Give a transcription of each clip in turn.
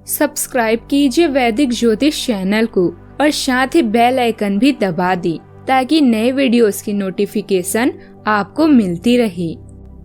Subscribe कीजिए वैदिक ज्योतिष चैनल को और साथ ही बेल आइकन भी दबा दी ताकि नए वीडियोस की नोटिफिकेशन आपको मिलती रहे।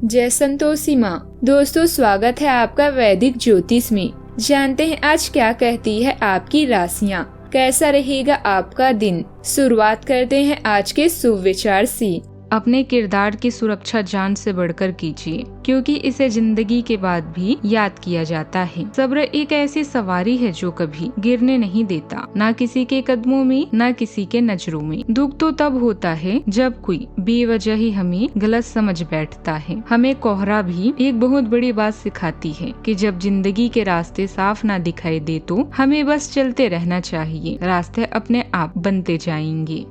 जय संतोषी माँ। दोस्तों, स्वागत है आपका वैदिक ज्योतिष में। जानते हैं आज क्या कहती है आपकी राशियाँ, कैसा रहेगा आपका दिन। शुरुआत करते हैं आज के शुभ विचार से। अपने किरदार की सुरक्षा जान से बढ़कर कीजिए, क्योंकि इसे जिंदगी के बाद भी याद किया जाता है। सब्र एक ऐसी सवारी है जो कभी गिरने नहीं देता, ना किसी के कदमों में ना किसी के नजरों में। दुख तो तब होता है जब कोई बेवजह ही हमें गलत समझ बैठता है। हमें कोहरा भी एक बहुत बड़ी बात सिखाती है कि जब जिंदगी के रास्ते साफ ना दिखाई दे तो हमें बस चलते रहना चाहिए, रास्ते अपने आप बनते जाएंगे।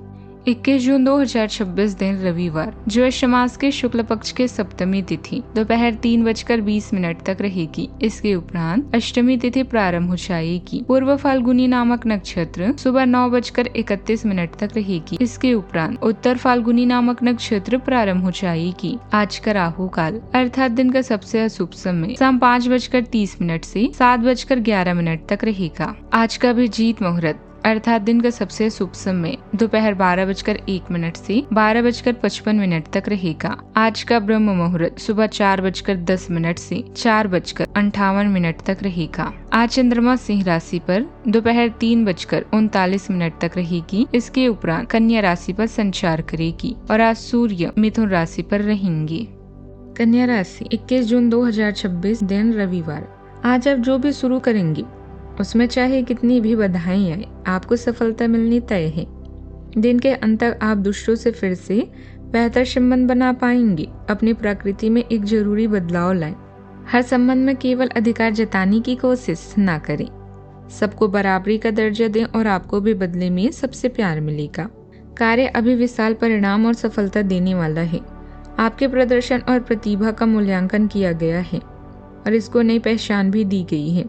21 जून 2026 दिन रविवार, ज्येष्ठ मास के शुक्ल पक्ष के सप्तमी तिथि दोपहर 3:20 तक रहेगी। इसके उपरांत अष्टमी तिथि प्रारंभ हो जाएगी। पूर्व फाल्गुनी नामक नक्षत्र सुबह 9:31 तक रहेगी। इसके उपरांत उत्तर फाल्गुनी नामक नक्षत्र प्रारंभ हो जाएगी। आज का राहु काल अर्थात दिन का सबसे अशुभ समय शाम 5:30 से 7:11 तक रहेगा। आज का अभिजीत मुहूर्त अर्थात दिन का सबसे शुभ समय दोपहर 12:01 से 12:55 तक रहेगा। आज का ब्रह्म मुहूर्त सुबह 4:10 से 4:58 तक रहेगा। आज चंद्रमा सिंह राशि पर दोपहर 3:39 तक रहेगी। इसके उपरांत कन्या राशि पर संचार करेगी और आज सूर्य मिथुन राशि पर रहेंगे। कन्या राशि 21 जून 2026 दिन रविवार। आज आप जो भी शुरू करेंगे उसमें चाहे कितनी भी बाधाएं आए, आपको सफलता मिलनी तय है। दिन के अंत तक आप दूसरों से फिर से बेहतर संबंध बना पाएंगे। अपनी प्रकृति में एक जरूरी बदलाव लाएं। हर संबंध में केवल अधिकार जताने की कोशिश ना करें। सबको बराबरी का दर्जा दें और आपको भी बदले में सबसे प्यार मिलेगा। कार्य अभी विशाल परिणाम और सफलता देने वाला है। आपके प्रदर्शन और प्रतिभा का मूल्यांकन किया गया है और इसको नई पहचान भी दी गई है।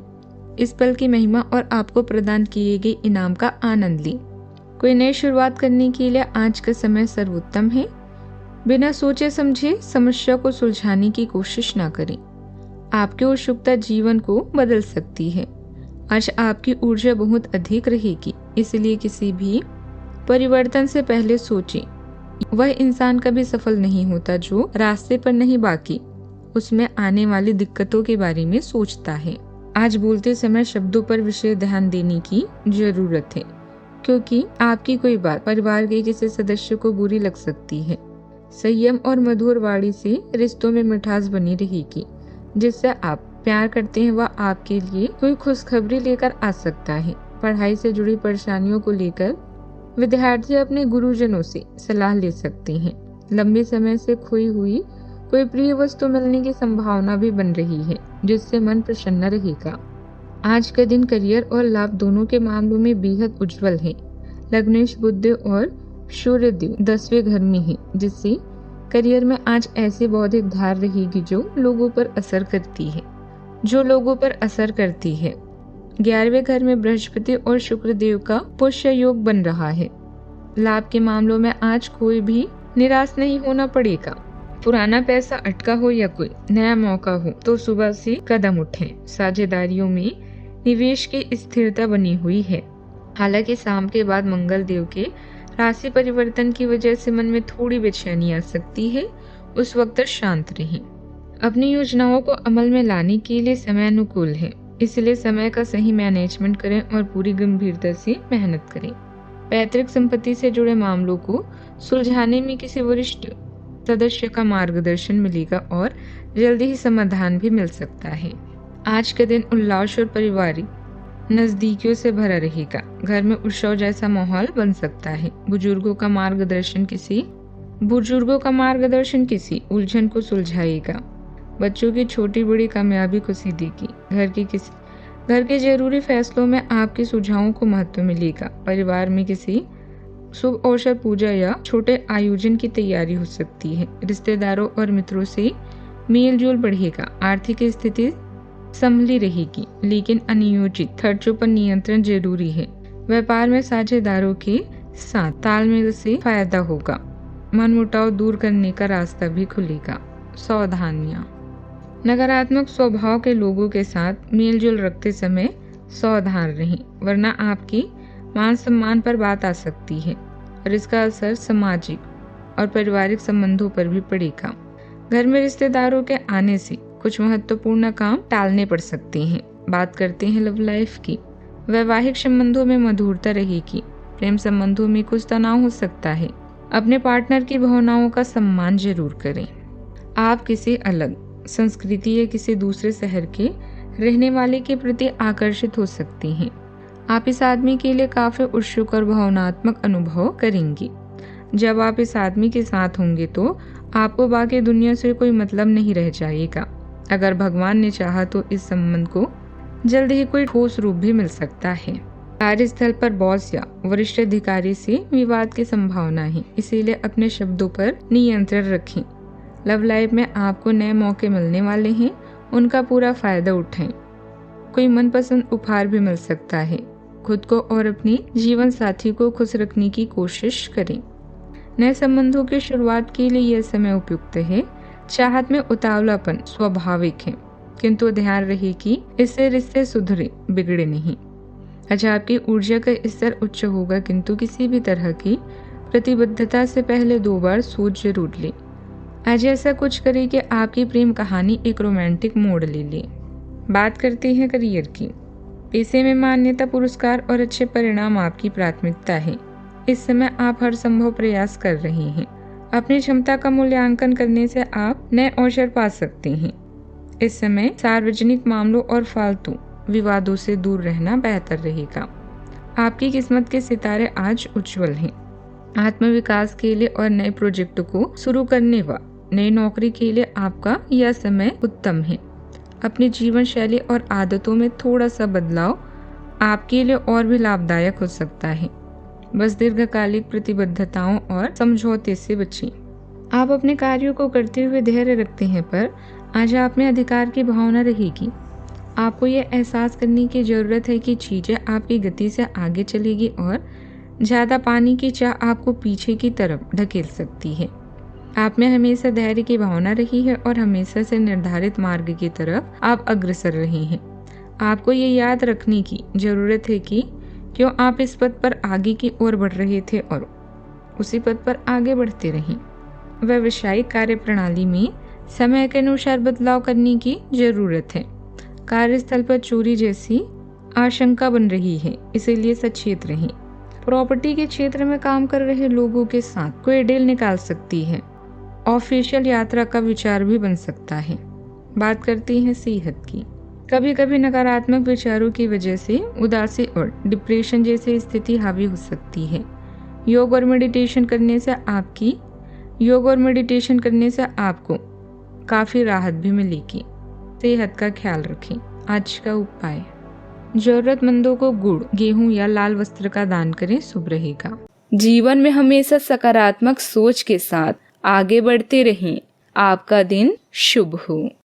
इस पल की महिमा और आपको प्रदान किए गए इनाम का आनंद लें। कोई नई शुरुआत करने के लिए आज का समय सर्वोत्तम है। बिना सोचे समझे समस्या को सुलझाने की कोशिश ना करें। आपकी उत्सुकता जीवन को बदल सकती है। आज आपकी ऊर्जा बहुत अधिक रहेगी, इसलिए किसी भी परिवर्तन से पहले सोचें। वह इंसान कभी सफल नहीं होता जो रास्ते पर नहीं बाकी उसमें आने वाली दिक्कतों के बारे में सोचता है। आज बोलते समय शब्दों पर विशेष ध्यान देने की जरूरत है, क्योंकि आपकी कोई बात परिवार के किसी सदस्य को बुरी लग सकती है। संयम और मधुर वाणी से रिश्तों में मिठास बनी रहेगी। जिससे आप प्यार करते हैं वह आपके लिए कोई खुशखबरी लेकर आ सकता है। पढ़ाई से जुड़ी परेशानियों को लेकर विद्यार्थी अपने गुरुजनों से सलाह ले सकते हैं। लंबे समय से खोई हुई कोई प्रिय वस्तु मिलने की संभावना भी बन रही है, जिससे मन प्रसन्न रहेगा। आज का दिन करियर और लाभ दोनों के मामलों में बेहद उज्जवल है। लग्नेश बुध और सूर्यदेव 10वें घर में है, जिससे करियर में आज ऐसी बौद्धिक धार रहेगी जो लोगों पर असर करती है। 11वें घर में बृहस्पति और शुक्रदेव का पुष्य योग बन रहा है। लाभ के मामलों में आज कोई भी निराश नहीं होना पड़ेगा। पुराना पैसा अटका हो या कोई नया मौका हो तो सुबह से कदम उठें। साझेदारियों में निवेश की स्थिरता बनी हुई है। हालांकि शाम के बाद मंगल देव के राशि परिवर्तन की वजह से मन में थोड़ी बेचैनी आ सकती है। उस वक्त शांत रहें। अपनी योजनाओं को अमल में लाने के लिए समय अनुकूल है, इसलिए समय का सही मैनेजमेंट करें और पूरी गंभीरता से मेहनत करें। पैतृक संपत्ति से जुड़े मामलों को सुलझाने में किसी वरिष्ठ सदस्य का मार्गदर्शन मिलेगा और जल्दी ही समाधान भी मिल सकता है। आज का दिन उल्लास और पारिवारिक नजदीकियों से भरा रहेगा। घर में उत्सव जैसा माहौल बन सकता है। बुजुर्गों का मार्गदर्शन किसी उलझन को सुलझाएगा। बच्चों की छोटी बड़ी कामयाबी खुशी देगी। घर के जरूरी फैसलों में आपके सुझावों को महत्व मिलेगा। परिवार में किसी शुभ अवसर, पूजा या छोटे आयोजन की तैयारी हो सकती है। रिश्तेदारों और मित्रों से मेल जोल बढ़ेगा। आर्थिक स्थिति संभली रहेगी, लेकिन अनियोजित खर्चों पर नियंत्रण जरूरी है। व्यापार में साझेदारों के साथ तालमेल से फायदा होगा। मनमुटाव दूर करने का रास्ता भी खुलेगा। सावधानियां। नकारात्मक स्वभाव के लोगों के साथ मेलजोल रखते समय सावधान रहें, वरना आपकी मान सम्मान पर बात आ सकती है और इसका असर सामाजिक और पारिवारिक संबंधों पर भी पड़ेगा। घर में रिश्तेदारों के आने से कुछ महत्वपूर्ण काम टालने पड़ सकते हैं। बात करते हैं लव लाइफ की। वैवाहिक संबंधों में मधुरता रहेगी। प्रेम संबंधों में कुछ तनाव हो सकता है। अपने पार्टनर की भावनाओं का सम्मान जरूर करें। आप किसी अलग संस्कृति या किसी दूसरे शहर के रहने वाले के प्रति आकर्षित हो सकती हैं। आप इस आदमी के लिए काफी उत्सुक और भावनात्मक अनुभव करेंगे। जब आप इस आदमी के साथ होंगे तो आपको बाकी दुनिया से कोई मतलब नहीं रह जाएगा। अगर भगवान ने चाहा तो इस संबंध को जल्द ही कोई ठोस रूप भी मिल सकता है। कार्यस्थल पर बॉस या वरिष्ठ अधिकारी से विवाद की संभावना है, इसीलिए अपने शब्दों पर नियंत्रण रखें। लव लाइफ में आपको नए मौके मिलने वाले हैं, उनका पूरा फायदा उठाएं। कोई मनपसंद उपहार भी मिल सकता है। खुद को और अपनी जीवन साथी को खुश रखने की कोशिश करें। नए संबंधों की शुरुआत के लिए यह समय उपयुक्त है। चाहत में उतावलापन स्वाभाविक है, किंतु ध्यान रहे कि इससे रिश्ते सुधरे बिगड़े नहीं। आज आपकी ऊर्जा का स्तर उच्च होगा, किंतु किसी भी तरह की प्रतिबद्धता से पहले 2 बार सोच जरूर ले। आज ऐसा कुछ करें कि आपकी प्रेम कहानी एक रोमांटिक मोड़ ले ले। बात करते हैं करियर की। पेशे में मान्यता, पुरस्कार और अच्छे परिणाम आपकी प्राथमिकता है। इस समय आप हर संभव प्रयास कर रहे हैं। अपनी क्षमता का मूल्यांकन करने से आप नए अवसर पा सकते हैं। इस समय सार्वजनिक मामलों और फालतू विवादों से दूर रहना बेहतर रहेगा। आपकी किस्मत के सितारे आज उज्जवल हैं। आत्मविकास के लिए और नए प्रोजेक्ट को शुरू करने व नई नौकरी के लिए आपका यह समय उत्तम है। अपनी जीवन शैली और आदतों में थोड़ा सा बदलाव आपके लिए और भी लाभदायक हो सकता है। बस दीर्घकालिक प्रतिबद्धताओं और समझौते से बचें। आप अपने कार्यों को करते हुए धैर्य रखते हैं, पर आज आप में अधिकार की भावना रहेगी। आपको यह एहसास करने की जरूरत है कि चीजें आपकी गति से आगे चलेगी और ज्यादा पानी की चाह आपको पीछे की तरफ ढकेल सकती है। आप में हमेशा धैर्य की भावना रही है और हमेशा से निर्धारित मार्ग की तरफ आप अग्रसर रहे हैं। आपको ये याद रखने की जरूरत है कि क्यों आप इस पथ पर आगे की ओर बढ़ रहे थे और उसी पथ पर आगे बढ़ते रहें। व्यावसायिक कार्य प्रणाली में समय के अनुसार बदलाव करने की जरूरत है। कार्यस्थल पर चोरी जैसी आशंका बन रही है, इसीलिए सचेत रहें। प्रॉपर्टी के क्षेत्र में काम कर रहे लोगों के साथ कोई डील निकाल सकती है। ऑफिशियल यात्रा का विचार भी बन सकता है। बात करते हैं सेहत की। कभी कभी नकारात्मक विचारों की वजह से उदासी और डिप्रेशन जैसी स्थिति हावी हो सकती है। योग और मेडिटेशन करने से आपको काफी राहत भी मिलेगी। सेहत का ख्याल रखें। आज का उपाय, जरूरतमंदों को गुड़, गेहूं या लाल वस्त्र का दान करें, शुभ रहेगा। जीवन में हमेशा सकारात्मक सोच के साथ आगे बढ़ते रहें। आपका दिन शुभ हो।